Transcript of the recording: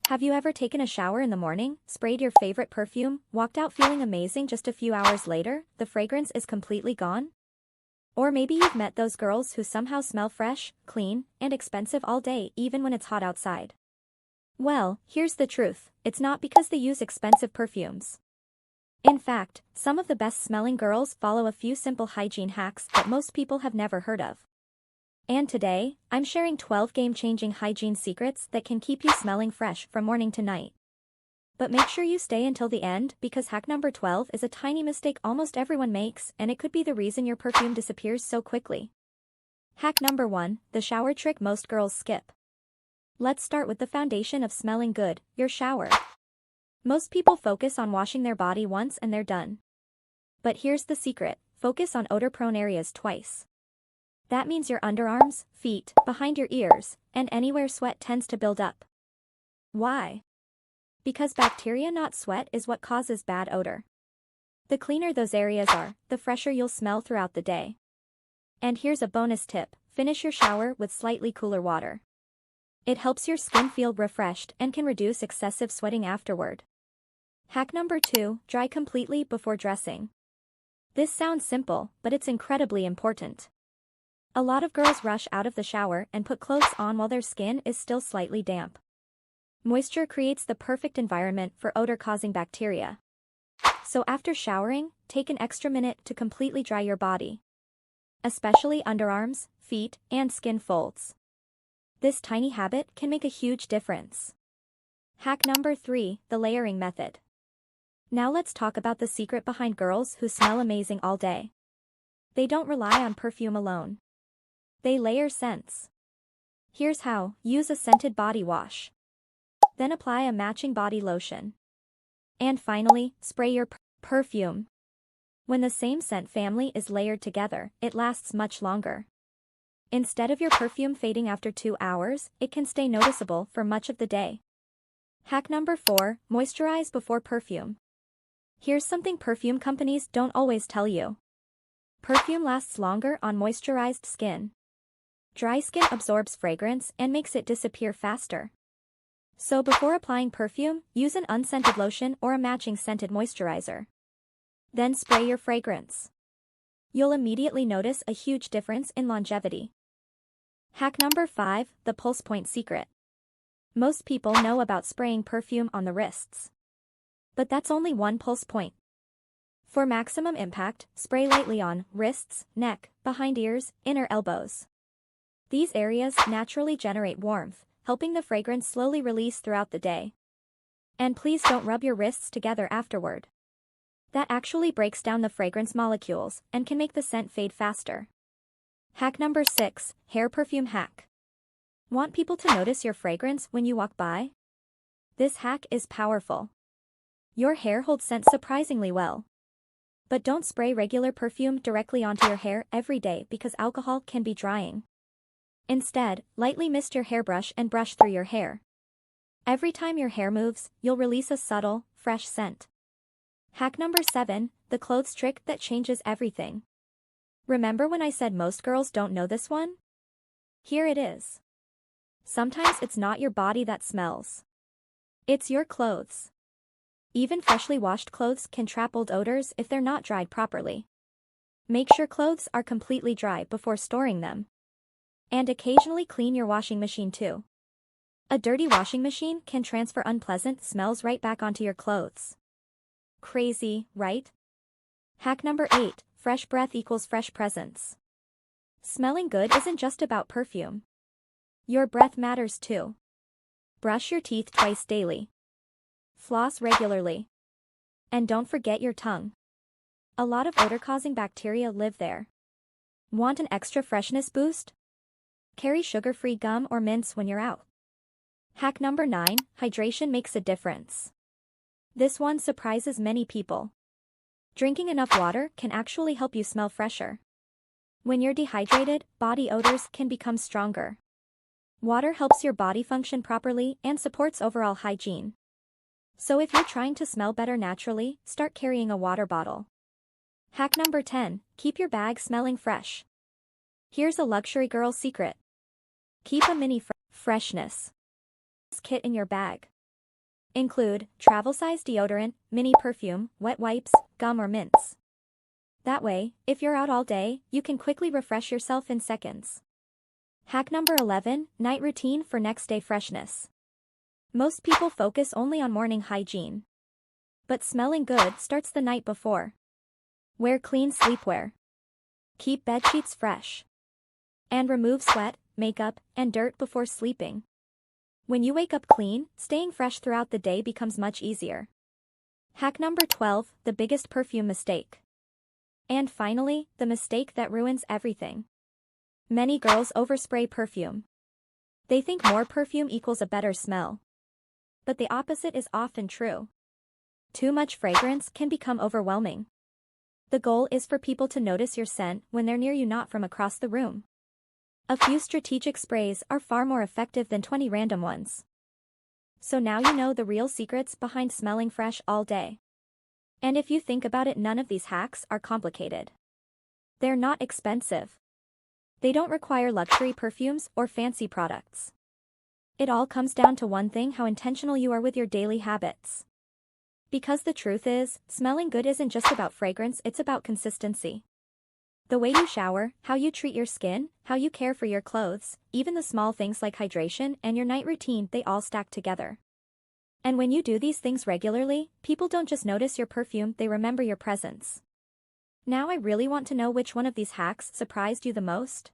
Have you ever taken a shower in the morning, sprayed your favorite perfume, walked out feeling amazing just a few hours later, the fragrance is completely gone? Or maybe you've met those girls who somehow smell fresh, clean, and expensive all day even when it's hot outside. Well, here's the truth, it's not because they use expensive perfumes. In fact, some of the best-smelling girls follow a few simple hygiene hacks that most people have never heard of. And today, I'm sharing 12 game-changing hygiene secrets that can keep you smelling fresh from morning to night. But make sure you stay until the end because hack number 12 is a tiny mistake almost everyone makes and it could be the reason your perfume disappears so quickly. Hack number 1, the shower trick most girls skip. Let's start with the foundation of smelling good, your shower. Most people focus on washing their body once and they're done. But here's the secret, focus on odor-prone areas twice. That means your underarms, feet, behind your ears, and anywhere sweat tends to build up. Why? Because bacteria, not sweat, is what causes bad odor. The cleaner those areas are, the fresher you'll smell throughout the day. And here's a bonus tip, finish your shower with slightly cooler water. It helps your skin feel refreshed and can reduce excessive sweating afterward. Hack number 2, dry completely before dressing. This sounds simple, but it's incredibly important. A lot of girls rush out of the shower and put clothes on while their skin is still slightly damp. Moisture creates the perfect environment for odor-causing bacteria. So after showering, take an extra minute to completely dry your body. Especially underarms, feet, and skin folds. This tiny habit can make a huge difference. Hack number 3, the layering method. Now let's talk about the secret behind girls who smell amazing all day. They don't rely on perfume alone. They layer scents. Here's how, use a scented body wash. Then apply a matching body lotion. And finally, spray your perfume. When the same scent family is layered together, it lasts much longer. Instead of your perfume fading after 2 hours, it can stay noticeable for much of the day. Hack number 4, moisturize before perfume. Here's something perfume companies don't always tell you. Perfume lasts longer on moisturized skin. Dry skin absorbs fragrance and makes it disappear faster. So before applying perfume, use an unscented lotion or a matching scented moisturizer. Then spray your fragrance. You'll immediately notice a huge difference in longevity. Hack number 5, the pulse point secret. Most people know about spraying perfume on the wrists. But that's only one pulse point. For maximum impact, spray lightly on wrists, neck, behind ears, inner elbows. These areas naturally generate warmth, helping the fragrance slowly release throughout the day. And please don't rub your wrists together afterward. That actually breaks down the fragrance molecules and can make the scent fade faster. Hack number 6, hair perfume hack. Want people to notice your fragrance when you walk by? This hack is powerful. Your hair holds scent surprisingly well. But don't spray regular perfume directly onto your hair every day because alcohol can be drying. Instead, lightly mist your hairbrush and brush through your hair. Every time your hair moves, you'll release a subtle, fresh scent. Hack number 7, the clothes trick that changes everything. Remember when I said most girls don't know this one? Here it is. Sometimes it's not your body that smells. It's your clothes. Even freshly washed clothes can trap old odors if they're not dried properly. Make sure clothes are completely dry before storing them. And occasionally clean your washing machine too. A dirty washing machine can transfer unpleasant smells right back onto your clothes. Crazy, right? Hack number 8, fresh breath equals fresh presence. Smelling good isn't just about perfume. Your breath matters too. Brush your teeth twice daily. Floss regularly. And don't forget your tongue. A lot of odor-causing bacteria live there. Want an extra freshness boost? Carry sugar-free gum or mints when you're out. Hack number 9, hydration makes a difference. This one surprises many people. Drinking enough water can actually help you smell fresher. When you're dehydrated, body odors can become stronger. Water helps your body function properly and supports overall hygiene. So if you're trying to smell better naturally, start carrying a water bottle. Hack number 10, keep your bag smelling fresh. Here's a luxury girl secret. Keep a mini freshness kit in your bag. Include travel-size deodorant, mini perfume, wet wipes, gum or mints. That way, if you're out all day, you can quickly refresh yourself in seconds. Hack number 11, night routine for next day freshness. Most people focus only on morning hygiene. But smelling good starts the night before. Wear clean sleepwear. Keep bedsheets fresh. And remove sweat, makeup, and dirt before sleeping. When you wake up clean, staying fresh throughout the day becomes much easier. Hack number 12, the biggest perfume mistake. And finally, the mistake that ruins everything. Many girls overspray perfume. They think more perfume equals a better smell. But the opposite is often true. Too much fragrance can become overwhelming. The goal is for people to notice your scent when they're near you, not from across the room. A few strategic sprays are far more effective than 20 random ones. So now you know the real secrets behind smelling fresh all day. And if you think about it, none of these hacks are complicated. They're not expensive. They don't require luxury perfumes or fancy products. It all comes down to one thing: how intentional you are with your daily habits. Because the truth is, smelling good isn't just about fragrance, it's about consistency. The way you shower, how you treat your skin, how you care for your clothes, even the small things like hydration and your night routine, they all stack together. And when you do these things regularly, people don't just notice your perfume, they remember your presence. Now I really want to know which one of these hacks surprised you the most.